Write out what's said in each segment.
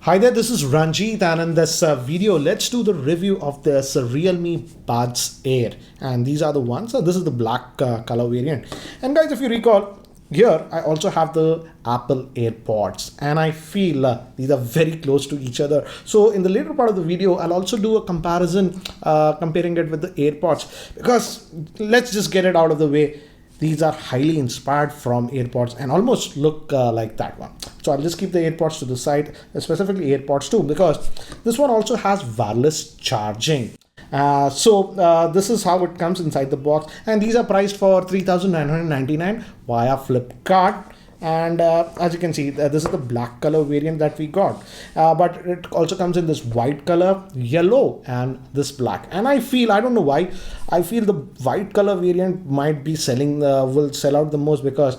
Hi there, this is Ranjit, and in this video, let's do the review of this Realme Buds Air. And these are the ones. This is the black color variant. And guys, if you recall, here I also have the Apple Airpods, and I feel these are very close to each other. So in the later part of the video, I'll also do a comparison, comparing it with the Airpods, because let's just get it out of the way. These are highly inspired from AirPods and almost look like that one. So I'll just keep the AirPods to the side, specifically AirPods 2, because this one also has wireless charging. This is how it comes inside the box, and these are priced for 3,999 via Flipkart. And as you can see, this is the black color variant that we got, but it also comes in this white color, yellow, and this black. And I don't know why, I feel the white color variant might be will sell out the most, because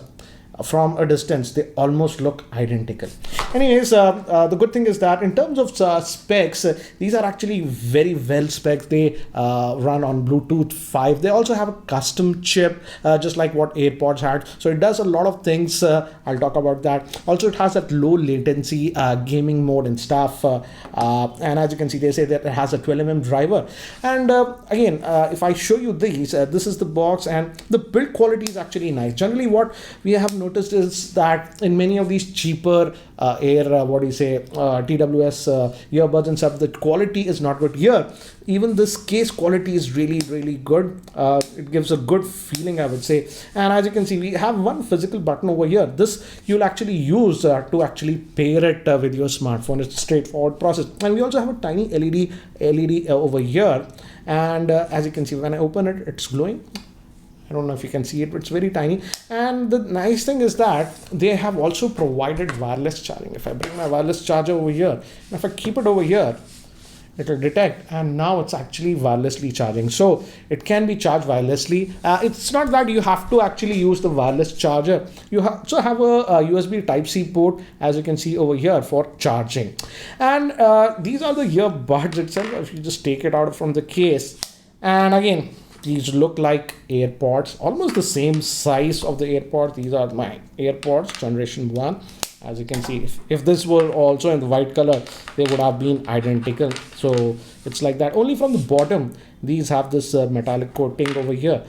from a distance they almost look identical. Anyways, the good thing is that in terms of specs, these are actually very well specced. They run on Bluetooth 5. They also have a custom chip, just like what AirPods had, so it does a lot of things. I'll talk about that. Also, it has that low latency gaming mode and stuff, and as you can see, they say that it has a 12mm driver. And again, if I show you these, this is the box, and the build quality is actually nice. Generally, what we have noticed is that in many of these cheaper TWS earbuds and stuff, the quality is not good. Here, even this case quality is really good. It gives a good feeling, I would say. And as you can see, we have one physical button over here. This you'll actually use to actually pair it with your smartphone. It's a straightforward process. And we also have a tiny LED over here, and as you can see, when I open it, it's glowing. I don't know if you can see it, but it's very tiny. And the nice thing is that they have also provided wireless charging. If I bring my wireless charger over here, and if I keep it over here, it will detect, and now it's actually wirelessly charging. So it can be charged wirelessly. It's not that you have to actually use the wireless charger. You also have a USB Type-C port, as you can see over here, for charging. And these are the earbuds itself. If you just take it out from the case, and again, these look like AirPods, almost the same size of the AirPods. These are my AirPods generation 1. As you can see, if this were also in the white color, they would have been identical. So it's like that. Only from the bottom, these have this metallic coating over here.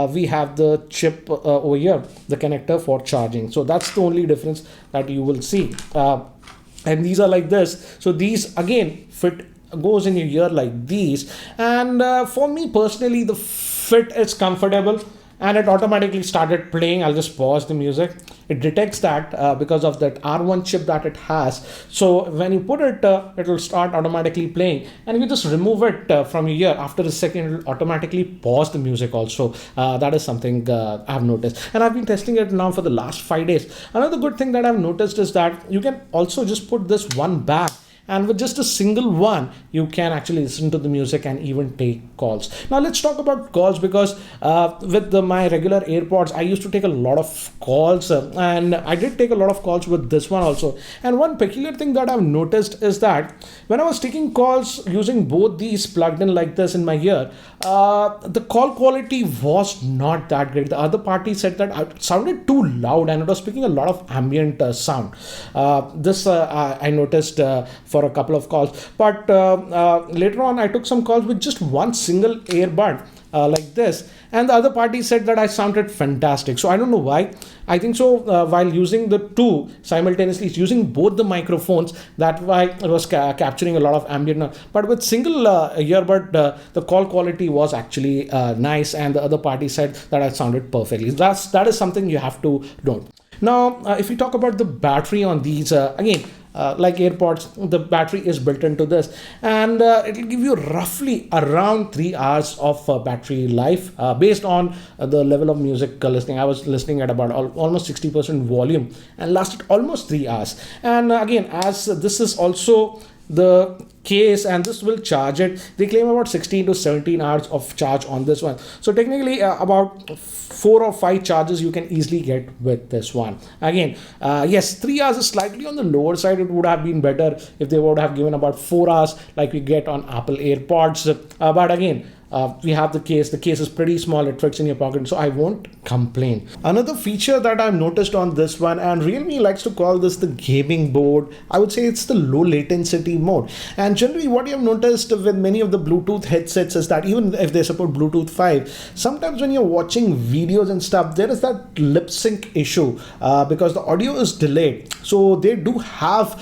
We have the chip over here, the connector for charging. So that's the only difference that you will see. And these are like this. So these again goes in your ear like these. And for me personally, the fit is comfortable, and it automatically started playing. I'll just pause the music. It detects that because of that R1 chip that it has. So when you put it, it will start automatically playing, and if you just remove it from your ear, after a second, it will automatically pause the music also. That is something I've noticed, and I've been testing it now for the last 5 days. Another good thing that I've noticed is that you can also just put this one back, and with just a single one, you can actually listen to the music and even take calls. Now let's talk about calls, because with my regular AirPods, I used to take a lot of calls, and I did take a lot of calls with this one also. And one peculiar thing that I've noticed is that when I was taking calls using both these plugged in like this in my ear, the call quality was not that great. The other party said that it sounded too loud, and it was speaking a lot of ambient sound. I noticed for a couple of calls, but later on I took some calls with just one single earbud like this, and the other party said that I sounded fantastic. So I don't know why. I think so while using the two simultaneously, it's using both the microphones, that why it was capturing a lot of ambient noise. But with single earbud, the call quality was actually nice, and the other party said that I sounded perfectly. That is something you have to note. Now if we talk about the battery on these, again, like AirPods, the battery is built into this, and it will give you roughly around 3 hours of battery life based on the level of music listening. I was listening at about almost 60% volume, and lasted almost 3 hours. And again, as this is also the case, and this will charge it, they claim about 16 to 17 hours of charge on this one. So technically about 4 or 5 charges you can easily get with this one. Again, yes, 3 hours is slightly on the lower side. It would have been better if they would have given about 4 hours like we get on Apple AirPods, but again, We have the case. The case is pretty small. It fits in your pocket, so I won't complain. Another feature that I've noticed on this one, and Realme likes to call this the gaming mode, I would say it's the low latency mode. And generally what you have noticed with many of the Bluetooth headsets is that even if they support Bluetooth 5, sometimes when you're watching videos and stuff, there is that lip sync issue because the audio is delayed. So they do have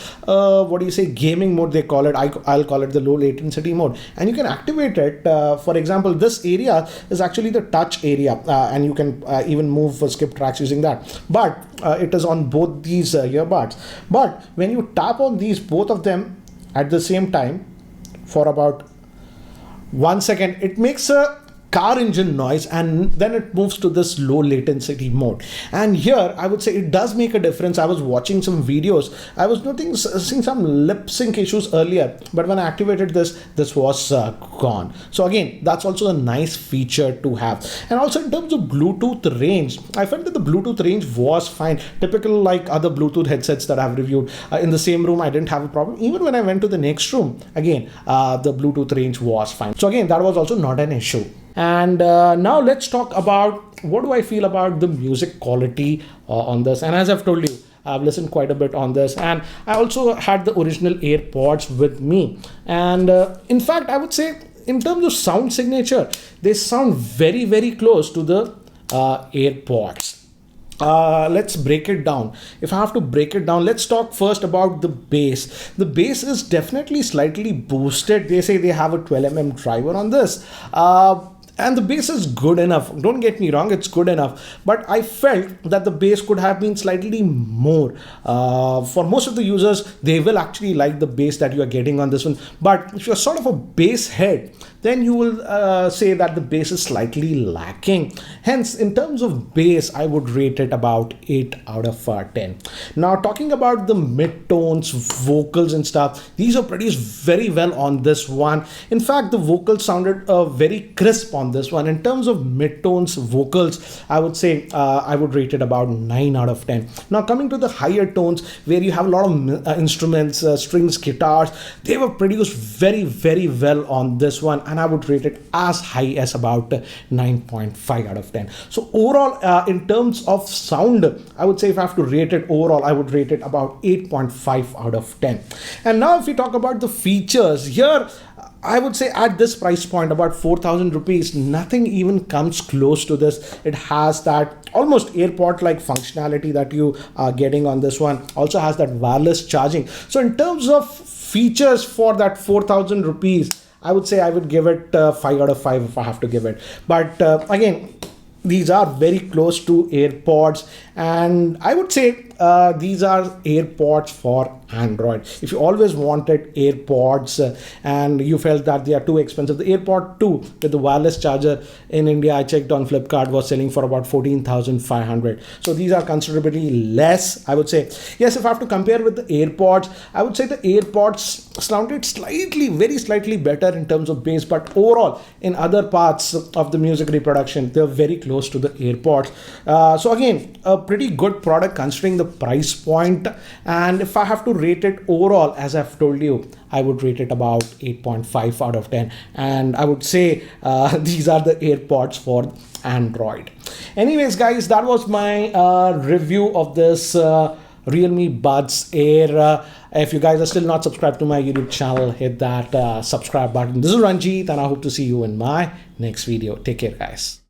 gaming mode, they call it. I'll call it the low latency mode, and you can activate it. For example, this area is actually the touch area, and you can even move or skip tracks using that, but it is on both these earbuds. But when you tap on these, both of them at the same time for about 1 second, it makes a car engine noise, and then it moves to this low latency mode. And here I would say it does make a difference. I was watching some videos, I was seeing some lip sync issues earlier, but when I activated this was gone. So again, that's also a nice feature to have. And also in terms of Bluetooth range, I felt that the Bluetooth range was fine, typical like other Bluetooth headsets that I've reviewed. In the same room I didn't have a problem. Even when I went to the next room, again the Bluetooth range was fine. So again, that was also not an issue. And now let's talk about what do I feel about the music quality on this. And as I've told you, I've listened quite a bit on this, and I also had the original AirPods with me. And in fact, I would say in terms of sound signature, they sound very, very close to the AirPods. Let's break it down. If I have to break it down, let's talk first about the bass. The bass is definitely slightly boosted. They say they have a 12mm driver on this. And the bass is good enough. Don't get me wrong, it's good enough. But I felt that the bass could have been slightly more. For most of the users, they will actually like the bass that you are getting on this one. But if you're sort of a bass head, then you will say that the bass is slightly lacking. Hence, in terms of bass, I would rate it about 8 out of 10. Now, talking about the mid-tones, vocals and stuff, these are produced very well on this one. In fact, the vocals sounded very crisp on this one. In terms of mid-tones, vocals, I would say I would rate it about 9 out of 10. Now, coming to the higher tones, where you have a lot of instruments, strings, guitars, they were produced very, very well on this one. And I would rate it as high as about 9.5 out of 10. So overall, in terms of sound, I would say if I have to rate it overall, I would rate it about 8.5 out of 10. And now if we talk about the features, here I would say at this price point, about 4,000 rupees, nothing even comes close to this. It has that almost AirPod-like functionality that you are getting on this one. Also has that wireless charging. So in terms of features for that 4,000 rupees, I would say I would give it 5 out of 5 if I have to give it. But again, these are very close to AirPods, and I would say these are AirPods for Android. If you always wanted AirPods and you felt that they are too expensive, the AirPod 2 with the wireless charger in India, I checked on Flipkart, was selling for about 14,500. So these are considerably less, I would say. Yes, if I have to compare with the AirPods, I would say the AirPods sounded slightly, very slightly better in terms of bass, but overall in other parts of the music reproduction, they're very close to the AirPods. So again, a pretty good product considering the price point. And if I have to rate it overall, as I've told you, I would rate it about 8.5 out of 10. And I would say these are the AirPods for Android. Anyways, guys, that was my review of this Realme Buds Air. If you guys are still not subscribed to my YouTube channel, hit that subscribe button. This is Ranjit, and I hope to see you in my next video. Take care, guys.